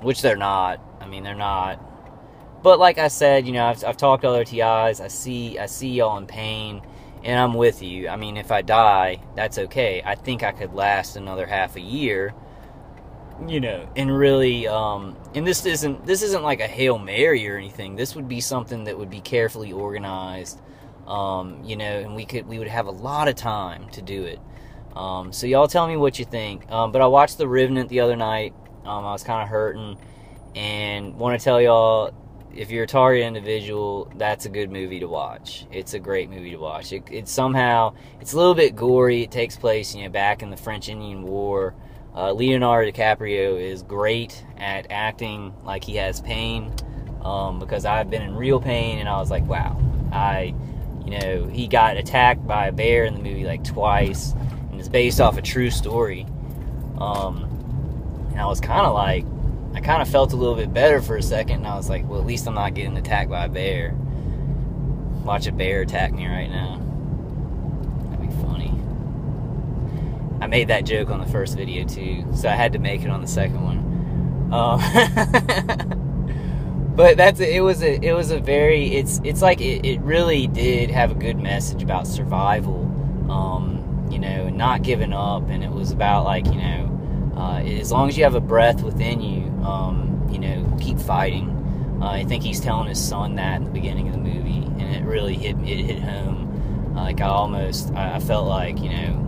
which they're not. I mean, they're not. But like I said, you know, I've talked to other TIs. I see y'all in pain, and I'm with you. I mean, if I die, that's okay. I think I could last another half a year, you know, and really, and this isn't like a Hail Mary or anything. This would be something that would be carefully organized, you know, and we would have a lot of time to do it. So y'all tell me what you think. But I watched The Revenant the other night. I was kind of hurting, and want to tell y'all, if you're a target individual, that's a good movie to watch. It's a great movie to watch. It's somehow, it's a little bit gory. It takes place, you know, back in the French Indian War. Leonardo DiCaprio is great at acting like he has pain, because I've been in real pain, and I was like, wow. You know, he got attacked by a bear in the movie like twice, and it's based off a true story. And I was kind of like, I kind of felt a little bit better for a second, and I was like, well, at least I'm not getting attacked by a bear. Watch a bear attack me right now. That'd be funny. I made that joke on the first video too, so I had to make it on the second one. But it was a very, it's like it really did have a good message about survival, you know, and not giving up. And it was about, like, you know, as long as you have a breath within you, you know, keep fighting. I think he's telling his son that in the beginning of the movie, and it really hit home. Like, I felt like, you know,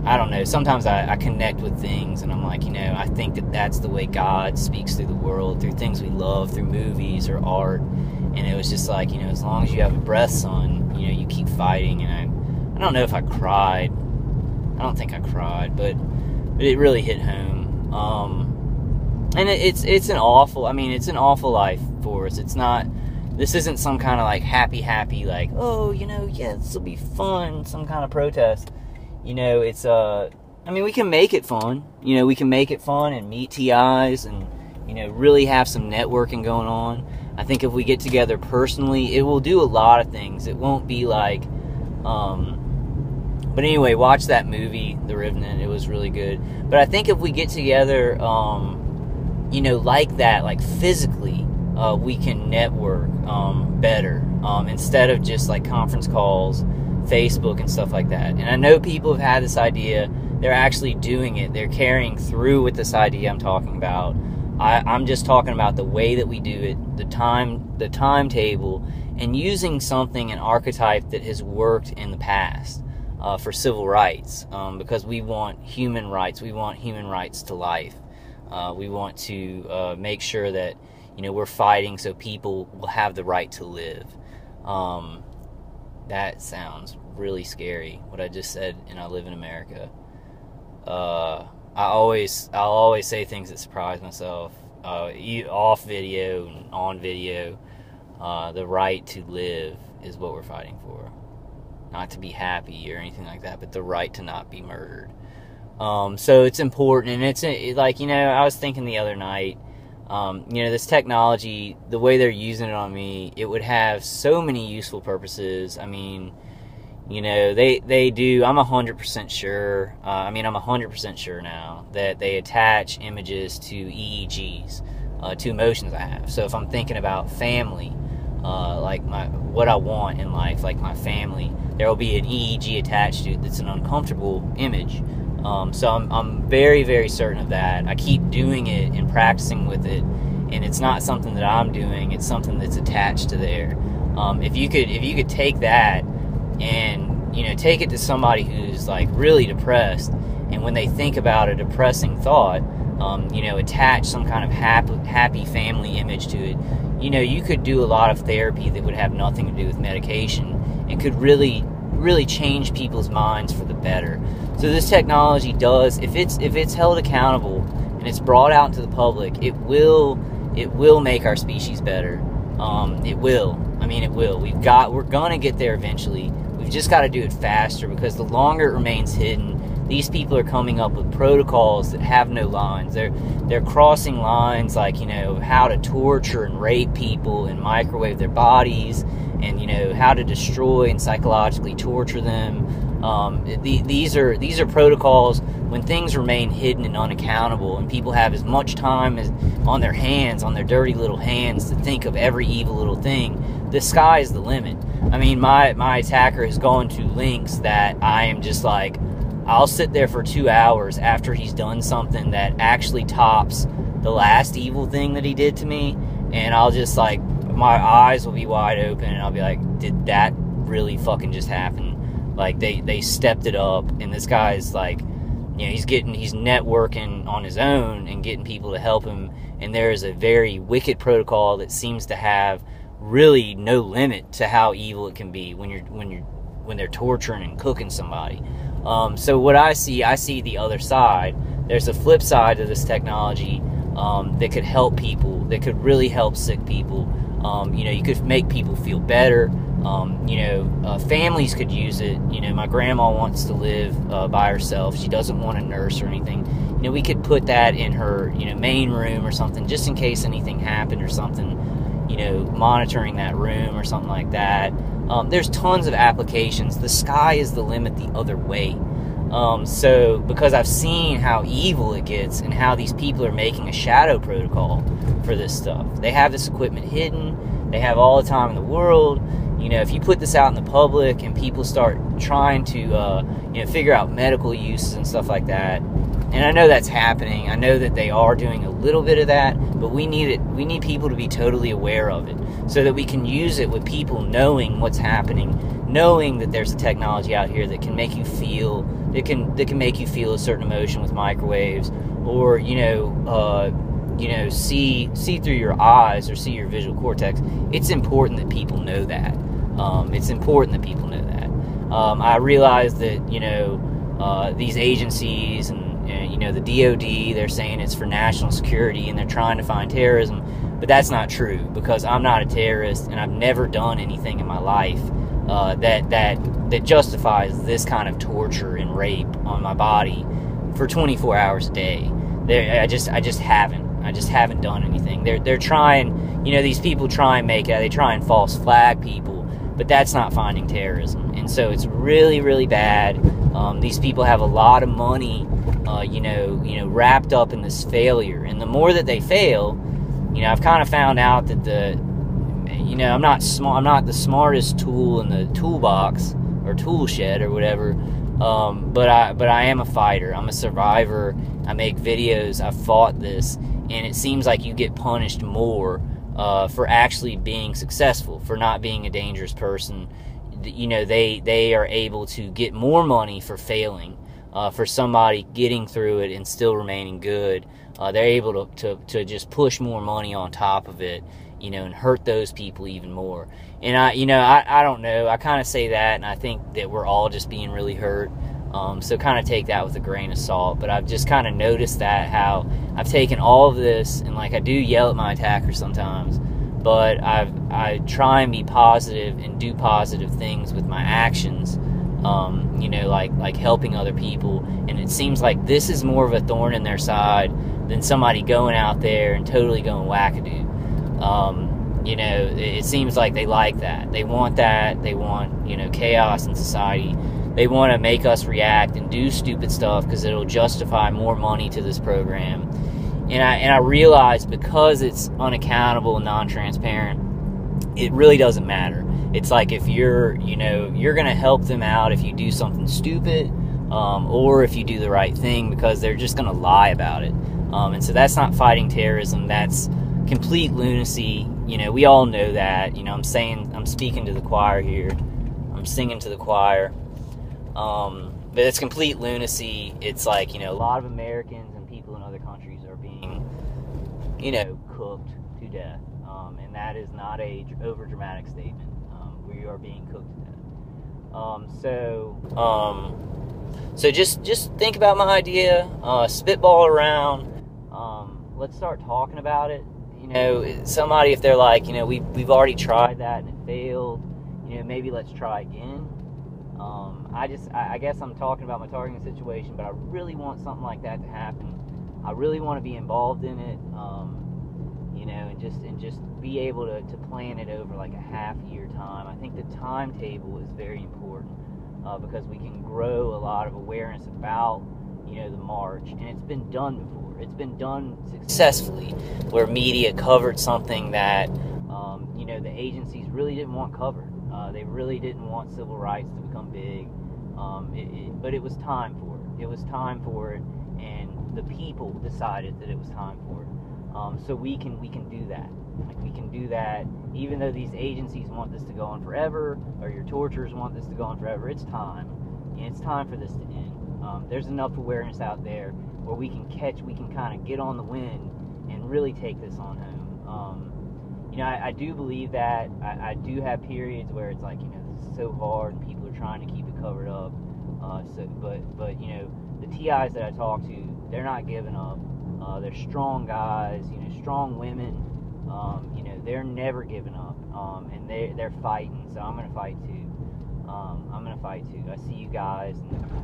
I don't know, sometimes I connect with things, and I'm like, you know, I think that's the way God speaks through the world, through things we love, through movies or art. And it was just like, you know, as long as you have a breath, son, you know, you keep fighting. And I don't know if I cried. I don't think I cried, but it really hit home. And it's an awful, I mean, it's an awful life for us. It's not, this isn't some kind of like happy, like, oh, you know, yeah, this will be fun, some kind of protest. You know, it's, I mean, we can make it fun. You know, we can make it fun and meet TIs and, you know, really have some networking going on. I think if we get together personally, it will do a lot of things. It won't be like, but anyway, watch that movie, The Revenant. It was really good. But I think if we get together, you know, like that, like physically, we can network better, instead of just like conference calls, Facebook and stuff like that. And I know people have had this idea. They're actually doing it. They're carrying through with this idea I'm talking about. I'm just talking about the way that we do it, the timetable, and using something, an archetype that has worked in the past for civil rights, because we want human rights. We want human rights to life. We want to make sure that, you know, we're fighting so people will have the right to live. That sounds really scary, what I just said, and I live in America. I'll always say things that surprise myself, off video and on video. The right to live is what we're fighting for. Not to be happy or anything like that, but the right to not be murdered. So it's important, and it's like, you know, I was thinking the other night, you know, this technology, the way they're using it on me, it would have so many useful purposes. I mean, you know, they do, I'm 100% sure, I'm 100% sure now that they attach images to EEGs, to emotions I have. So if I'm thinking about family, like what I want in life, like my family, there will be an EEG attached to it that's an uncomfortable image. So I'm very, very certain of that. I keep doing it and practicing with it, and it's not something that I'm doing. It's something that's attached to there. If you could take that and, you know, take it to somebody who's like really depressed, and when they think about a depressing thought, you know, attach some kind of happy family image to it. You know, you could do a lot of therapy that would have nothing to do with medication, and could really change people's minds for the better. So this technology does, if it's held accountable and it's brought out into the public, it will make our species better. It will. I mean, it will. We're gonna get there eventually. We've just got to do it faster, because the longer it remains hidden, these people are coming up with protocols that have no lines. They're crossing lines, like, you know, how to torture and rape people and microwave their bodies, and, you know, how to destroy and psychologically torture them. These are protocols. when things remain hidden and unaccountable, and people have as much time as on their hands, on their dirty little hands, to think of every evil little thing, the sky is the limit. I mean, my attacker has gone to lengths that I am just like, I'll sit there for 2 hours after he's done something that actually tops the last evil thing that he did to me, and I'll just like, my eyes will be wide open, and I'll be like, did that really fucking just happen? Like, they stepped it up, and this guy's like, you know, he's networking on his own and getting people to help him, and there is a very wicked protocol that seems to have really no limit to how evil it can be when they're torturing and cooking somebody. So what I see the other side. There's a flip side to this technology that could help people, that could really help sick people. You know, you could make people feel better. You know, families could use it. You know, my grandma wants to live by herself. She doesn't want a nurse or anything. You know, we could put that in her, you know, main room or something, just in case anything happened or something, you know, monitoring that room or something like that. There's tons of applications. The sky is the limit the other way. So, because I've seen how evil it gets and how these people are making a shadow protocol for this stuff. They have this equipment hidden. They have all the time in the world. You know, if you put this out in the public and people start trying to, you know, figure out medical uses and stuff like that, and I know that's happening. I know that they are doing a little bit of that, but we need it. We need people to be totally aware of it so that we can use it with people knowing what's happening, knowing that there's a technology out here that can make you feel, that can make you feel a certain emotion with microwaves, or you know, see through your eyes or see your visual cortex. It's important that people know that. It's important that people know that. I realize that, you know, these agencies and you know, the DOD, they're saying it's for national security and they're trying to find terrorism, but that's not true, because I'm not a terrorist and I've never done anything in my life that justifies this kind of torture and rape on my body for 24 hours a day. I just haven't done anything. They're trying, you know, these people try and they try and false flag people, but that's not finding terrorism. And so it's really, really bad. These people have a lot of money, you know, wrapped up in this failure. And the more that they fail, you know, I've kind of found out that you know, I'm not the smartest tool in the toolbox or tool shed or whatever. But I am a fighter. I'm a survivor. I make videos. I've fought this, and it seems like you get punished more for actually being successful, for not being a dangerous person. You know, they are able to get more money for failing, for somebody getting through it and still remaining good. They're able to just push more money on top of it, you know, and hurt those people even more. And I don't know. I kind of say that, and I think that we're all just being really hurt. So kind of take that with a grain of salt. But I've just kind of noticed that, how I've taken all of this, and like, I do yell at my attackers sometimes, but I try and be positive and do positive things with my actions. You know, like helping other people. And it seems like this is more of a thorn in their side than somebody going out there and totally going wackadoo. You know, it seems like they like that. They want that. They want, you know, chaos in society. They want to make us react and do stupid stuff because it'll justify more money to this program. And I realize, because it's unaccountable and non-transparent, it really doesn't matter. It's like, if you're going to help them out if you do something stupid, or if you do the right thing, because they're just going to lie about it. And so that's not fighting terrorism. That's complete lunacy. You know, we all know that. You know, I'm speaking to the choir here. I'm singing to the choir. But it's complete lunacy. It's like, you know, a lot of Americans and people in other countries are being, you know, cooked to death. And that is not a over-dramatic statement. We are being cooked to death. So just think about my idea, spitball around. Let's start talking about it. You know, somebody, if they're like, you know, we've already tried that and it failed, you know, maybe let's try again. I guess I'm talking about my targeting situation, but I really want something like that to happen. I really want to be involved in it, you know, and just be able to plan it over like a half-year time. I think the timetable is very important, because we can grow a lot of awareness about the march, and it's been done before. It's been done successfully, where media covered something that, the agencies really didn't want covered. They really didn't want civil rights to become big, but it was time for it. It was time for it, and the people decided that it was time for it. So we can do that. Like, we can do that, even though these agencies want this to go on forever, or your torturers want this to go on forever. It's time, and it's time for this to end. There's enough awareness out there where we can kind of get on the wind and really take this on home. I do believe that. I do have periods where it's like, this is so hard and people are trying to keep it covered up. But the TIs that I talk to, they're not giving up. They're strong guys, strong women. They're never giving up. And they're fighting. So I'm gonna fight too. I see you guys,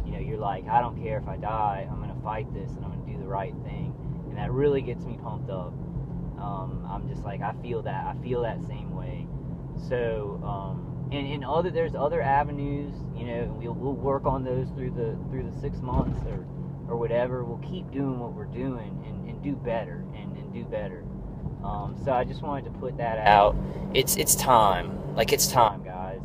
and you're like, I don't care if I die. I'm gonna fight this, and I'm gonna do the right thing, and that really gets me pumped up. I'm just like, I feel that same way. So, and there's other avenues, and we'll work on those through the 6 months or whatever. We'll keep doing what we're doing and do better and do better. So I just wanted to put that out. It's time. Like, it's time, guys.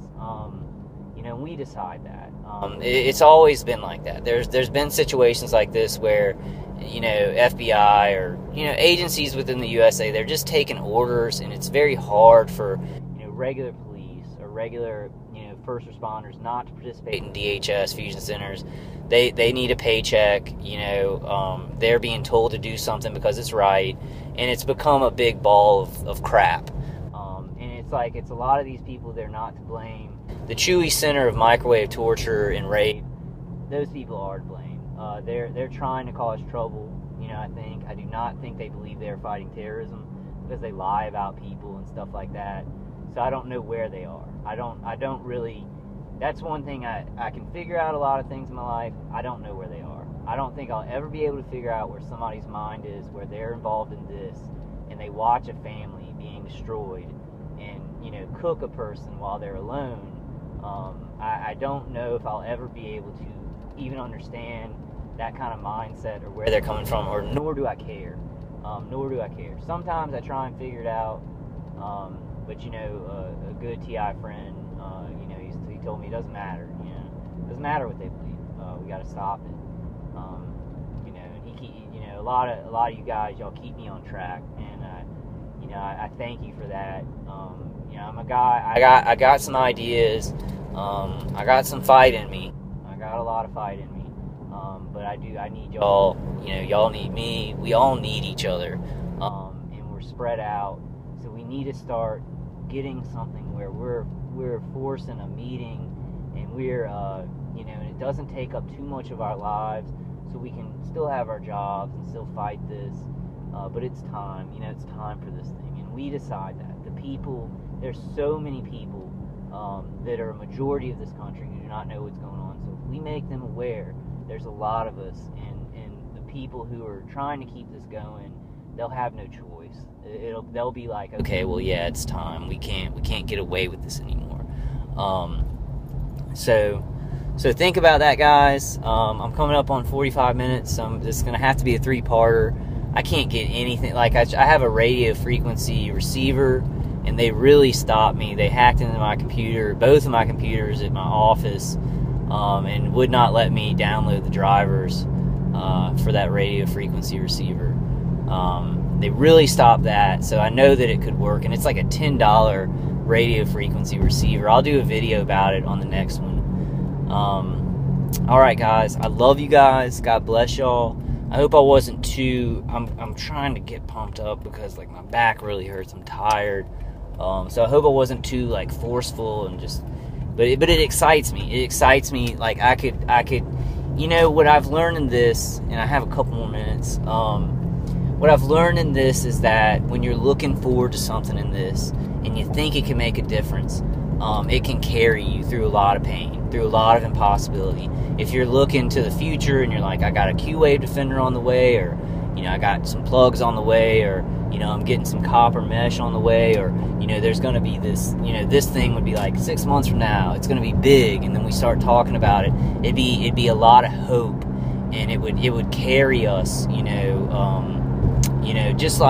We decide that. It's always been like that. There's been situations like this where, FBI or, agencies within the USA, they're just taking orders, and it's very hard for, regular police or regular, first responders not to participate in DHS fusion centers. They need a paycheck, they're being told to do something because it's right, and it's become a big ball of crap. And it's like, it's a lot of these people, they're not to blame. The Chewy Center of Microwave Torture and Rape, those people are to blame. They're trying to cause trouble, I do not think they believe they're fighting terrorism, because they lie about people and stuff like that. So I don't know where they are. I don't really, that's one thing, I can figure out a lot of things in my life. I don't know where they are. I don't think I'll ever be able to figure out where somebody's mind is, where they're involved in this, and they watch a family being destroyed, and, cook a person while they're alone. I don't know if I'll ever be able to even understand that kind of mindset, or where they're coming from, or nor do I care. Sometimes I try and figure it out, but a good TI friend, he told me it doesn't matter. It doesn't matter what they believe. We got to stop it. And he a lot of you guys, y'all keep me on track, and I thank you for that. I'm a guy. I got some ideas. I got some fight in me. I got a lot of fight in me. But I need y'all. Y'all need me. We all need each other. And we're spread out. So we need to start getting something where we're forcing a meeting, and we're and it doesn't take up too much of our lives, so we can still have our jobs and still fight this. But it's time. It's time for this thing, and we decide that. The people. There's so many people that are a majority of this country who do not know what's going on. So if we make them aware, there's a lot of us, and the people who are trying to keep this going, they'll have no choice. They'll be like, okay, well, yeah, it's time. We can't get away with this anymore. So think about that, guys. I'm coming up on 45 minutes. So it's going to have to be a 3-parter. I can't get anything. Like, I have a radio frequency receiver, and they really stopped me. They hacked into my computer, both of my computers at my office, and would not let me download the drivers for that radio frequency receiver. They really stopped that, so I know that it could work, and it's like a $10 radio frequency receiver. I'll do a video about it on the next one. Alright, guys, I love you guys. God bless y'all. I hope I wasn't too, I'm trying to get pumped up because, like, my back really hurts. I'm tired. So I hope I wasn't too, like, forceful and just, but it excites me. It excites me. Like, I could, what I've learned in this, and I have a couple more minutes, what I've learned in this is that when you're looking forward to something in this, and you think it can make a difference, it can carry you through a lot of pain, through a lot of impossibility. If you're looking to the future and you're like, I got a Q-Wave Defender on the way, or, I got some plugs on the way, or, I'm getting some copper mesh on the way, or, there's going to be this, this thing would be like 6 months from now, it's going to be big, and then we start talking about it. It'd be a lot of hope, and it would carry us, just like